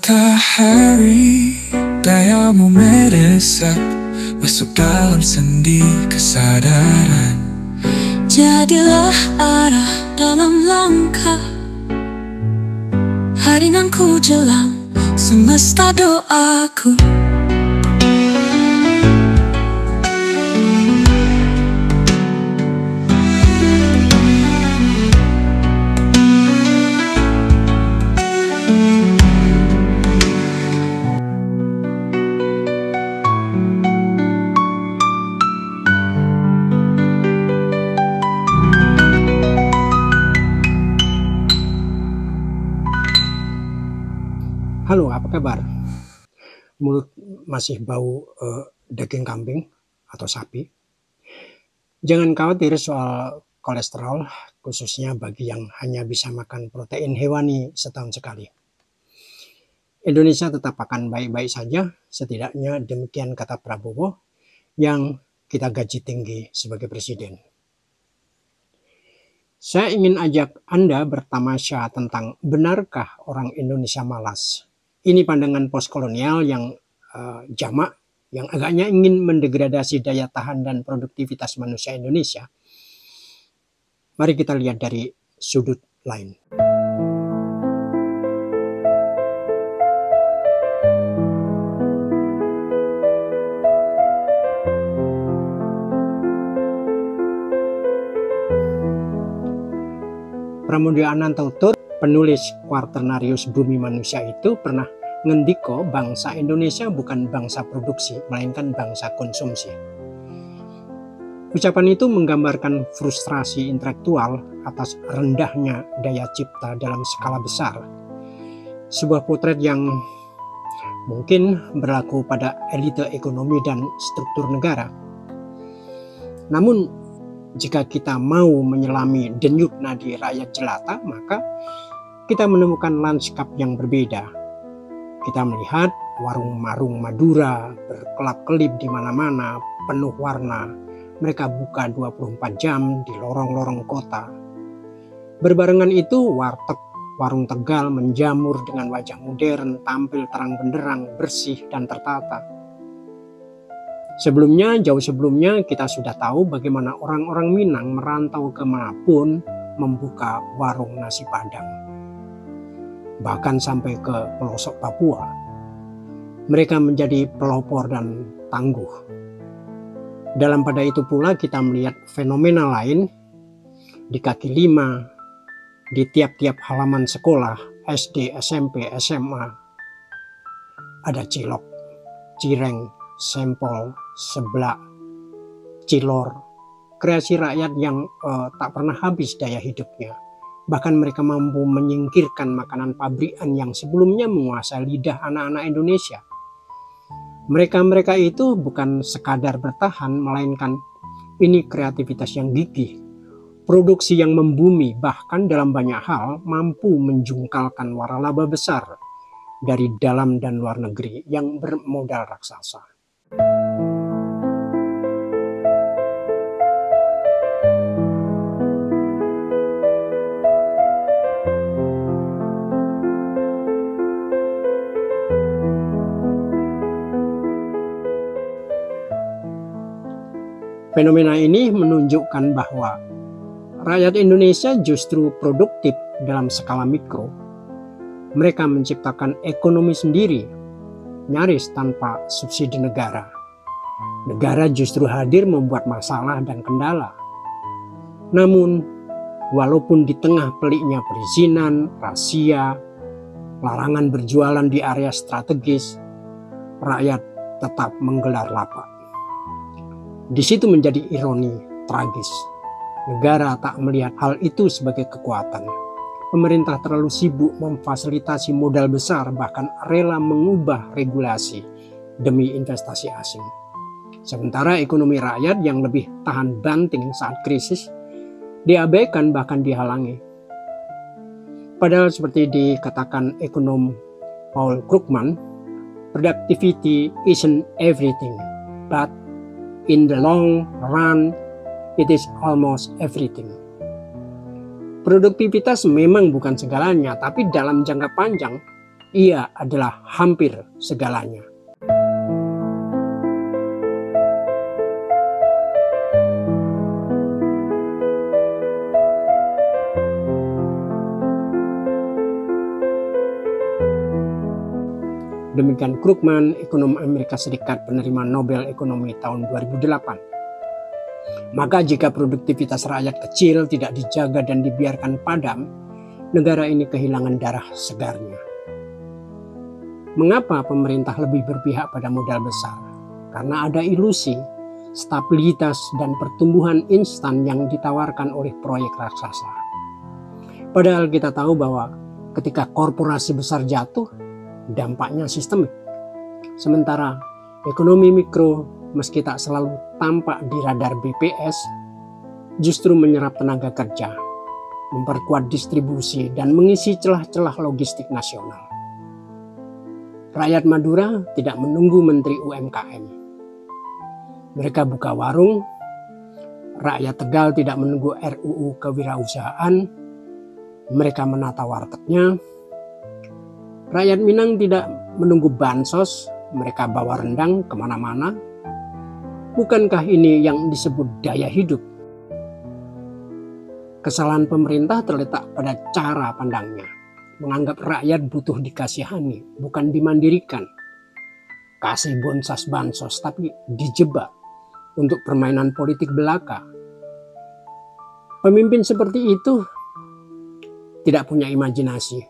Matahari, dayamu meresap masuk dalam sendi kesadaran. Jadilah arah dalam langkah, haringanku jelang semesta doaku. Halo, apa kabar? Mulut masih bau daging kambing atau sapi? Jangan khawatir soal kolesterol, khususnya bagi yang hanya bisa makan protein hewani setahun sekali. Indonesia tetap akan baik-baik saja, setidaknya demikian kata Prabowo yang kita gaji tinggi sebagai presiden. Saya ingin ajak Anda bertamasya tentang benarkah orang Indonesia malas? Ini pandangan postkolonial yang jamak, yang agaknya ingin mendegradasi daya tahan dan produktivitas manusia Indonesia. Mari kita lihat dari sudut lain. Pramoedya Ananta Utur, penulis Quaternarius Bumi Manusia itu pernah ngendiko bangsa Indonesia bukan bangsa produksi, melainkan bangsa konsumsi. Ucapan itu menggambarkan frustrasi intelektual atas rendahnya daya cipta dalam skala besar. Sebuah potret yang mungkin berlaku pada elite ekonomi dan struktur negara. Namun, jika kita mau menyelami denyut nadi rakyat jelata, maka kita menemukan lanskap yang berbeda. Kita melihat warung-warung Madura berkelap-kelip di mana-mana, penuh warna. Mereka buka 24 jam di lorong-lorong kota. Berbarengan itu, warteg warung Tegal menjamur dengan wajah modern, tampil terang benderang, bersih dan tertata. Jauh sebelumnya kita sudah tahu bagaimana orang-orang Minang merantau kemanapun membuka warung nasi Padang. Bahkan sampai ke pelosok Papua. Mereka menjadi pelopor dan tangguh. Dalam pada itu pula kita melihat fenomena lain di kaki lima, di tiap-tiap halaman sekolah, SD, SMP, SMA. Ada cilok, cireng, sempol, seblak, cilor, kreasi rakyat yang tak pernah habis daya hidupnya. Bahkan mereka mampu menyingkirkan makanan pabrikan yang sebelumnya menguasai lidah anak-anak Indonesia. Mereka itu bukan sekadar bertahan, melainkan ini kreativitas yang gigih. Produksi yang membumi, bahkan dalam banyak hal mampu menjungkalkan waralaba besar dari dalam dan luar negeri yang bermodal raksasa. Fenomena ini menunjukkan bahwa rakyat Indonesia justru produktif dalam skala mikro. Mereka menciptakan ekonomi sendiri, nyaris tanpa subsidi negara. Negara justru hadir membuat masalah dan kendala. Namun, walaupun di tengah peliknya perizinan, rahasia, larangan berjualan di area strategis, rakyat tetap menggelar lapak. Di situ menjadi ironi tragis. Negara tak melihat hal itu sebagai kekuatan. Pemerintah terlalu sibuk memfasilitasi modal besar, bahkan rela mengubah regulasi demi investasi asing. Sementara ekonomi rakyat yang lebih tahan banting saat krisis diabaikan bahkan dihalangi. Padahal seperti dikatakan ekonom Paul Krugman, productivity isn't everything, but in the long run, it is almost everything. Produktivitas memang bukan segalanya, tapi dalam jangka panjang, Ia adalah hampir segalanya. Demikian Krugman, ekonom Amerika Serikat penerima Nobel Ekonomi tahun 2008. Maka jika produktivitas rakyat kecil tidak dijaga dan dibiarkan padam, negara ini kehilangan darah segarnya. Mengapa pemerintah lebih berpihak pada modal besar? Karena ada ilusi, stabilitas, dan pertumbuhan instan yang ditawarkan oleh proyek raksasa. Padahal kita tahu bahwa ketika korporasi besar jatuh, dampaknya sistemik. Sementara ekonomi mikro, meski tak selalu tampak di radar BPS, justru menyerap tenaga kerja, memperkuat distribusi, dan mengisi celah-celah logistik nasional. Rakyat Madura tidak menunggu Menteri UMKM. Mereka buka warung. Rakyat Tegal tidak menunggu RUU Kewirausahaan. Mereka menata wartegnya. Rakyat Minang tidak menunggu bansos, mereka bawa rendang kemana-mana. Bukankah ini yang disebut daya hidup? Kesalahan pemerintah terletak pada cara pandangnya. Menganggap rakyat butuh dikasihani, bukan dimandirikan. Kasih bansos, tapi dijebak untuk permainan politik belaka. Pemimpin seperti itu tidak punya imajinasi,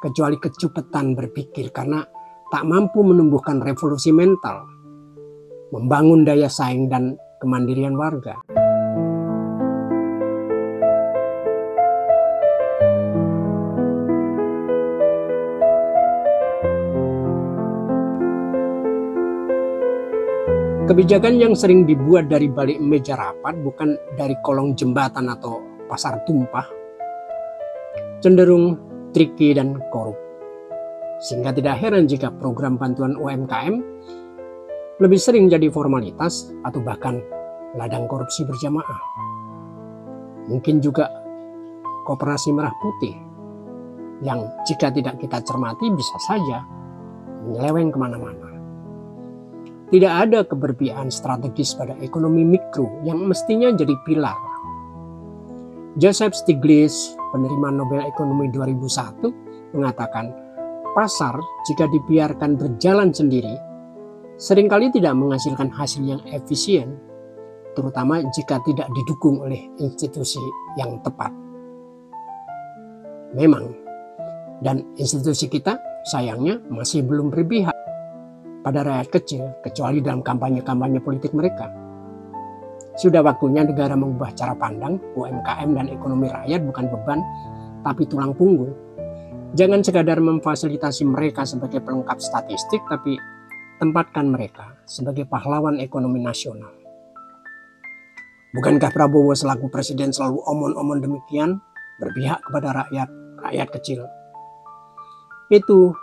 kecuali kecupetan berpikir karena tak mampu menumbuhkan revolusi mental, membangun daya saing dan kemandirian warga. Kebijakan yang sering dibuat dari balik meja rapat, bukan dari kolong jembatan atau pasar tumpah, cenderung tricky dan korup. Sehingga tidak heran jika program bantuan UMKM lebih sering jadi formalitas atau bahkan ladang korupsi berjamaah. Mungkin juga Koperasi Merah Putih yang jika tidak kita cermati bisa saja menyeleweng kemana-mana. Tidak ada keberpihakan strategis pada ekonomi mikro yang mestinya jadi pilar. Joseph Stiglitz, penerima Nobel Ekonomi 2001, mengatakan pasar jika dibiarkan berjalan sendiri seringkali tidak menghasilkan hasil yang efisien, terutama jika tidak didukung oleh institusi yang tepat. Memang, dan institusi kita sayangnya masih belum berpihak pada rakyat kecil, kecuali dalam kampanye-kampanye politik mereka. Sudah waktunya negara mengubah cara pandang. UMKM dan ekonomi rakyat bukan beban, tapi tulang punggung. Jangan sekadar memfasilitasi mereka sebagai pelengkap statistik, tapi tempatkan mereka sebagai pahlawan ekonomi nasional. Bukankah Prabowo selaku presiden selalu omon-omon demikian, berpihak kepada rakyat kecil? Itu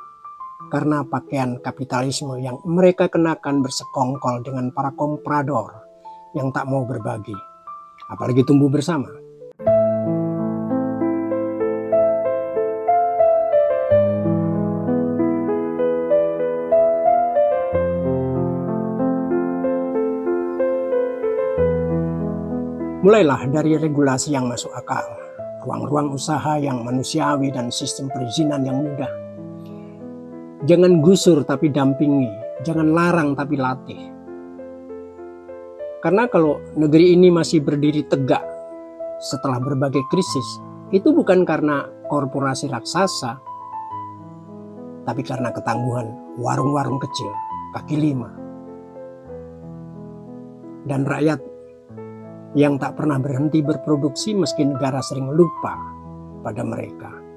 karena pakaian kapitalisme yang mereka kenakan bersekongkol dengan para komprador yang tak mau berbagi, apalagi tumbuh bersama. Mulailah dari regulasi yang masuk akal, ruang-ruang usaha yang manusiawi, dan sistem perizinan yang mudah. Jangan gusur tapi dampingi, jangan larang tapi latih. Karena kalau negeri ini masih berdiri tegak setelah berbagai krisis, itu bukan karena korporasi raksasa, tapi karena ketangguhan warung-warung kecil, kaki lima, dan rakyat yang tak pernah berhenti berproduksi meski negara sering lupa pada mereka.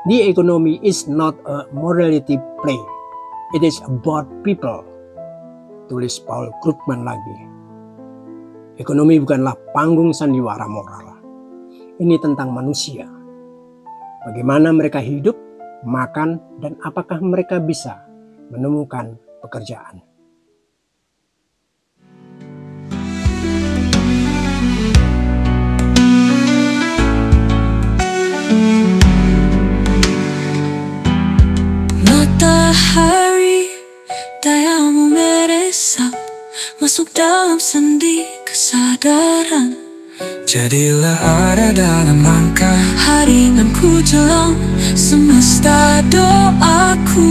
The economy is not a morality play, it is about people, tulis Paul Krugman lagi. Ekonomi bukanlah panggung sandiwara moral. Ini tentang manusia. Bagaimana mereka hidup, makan, dan apakah mereka bisa menemukan pekerjaan. masuk dalam sendi kesadaran. Jadilah ada dalam langkah Hari nan ku jelang semesta doaku.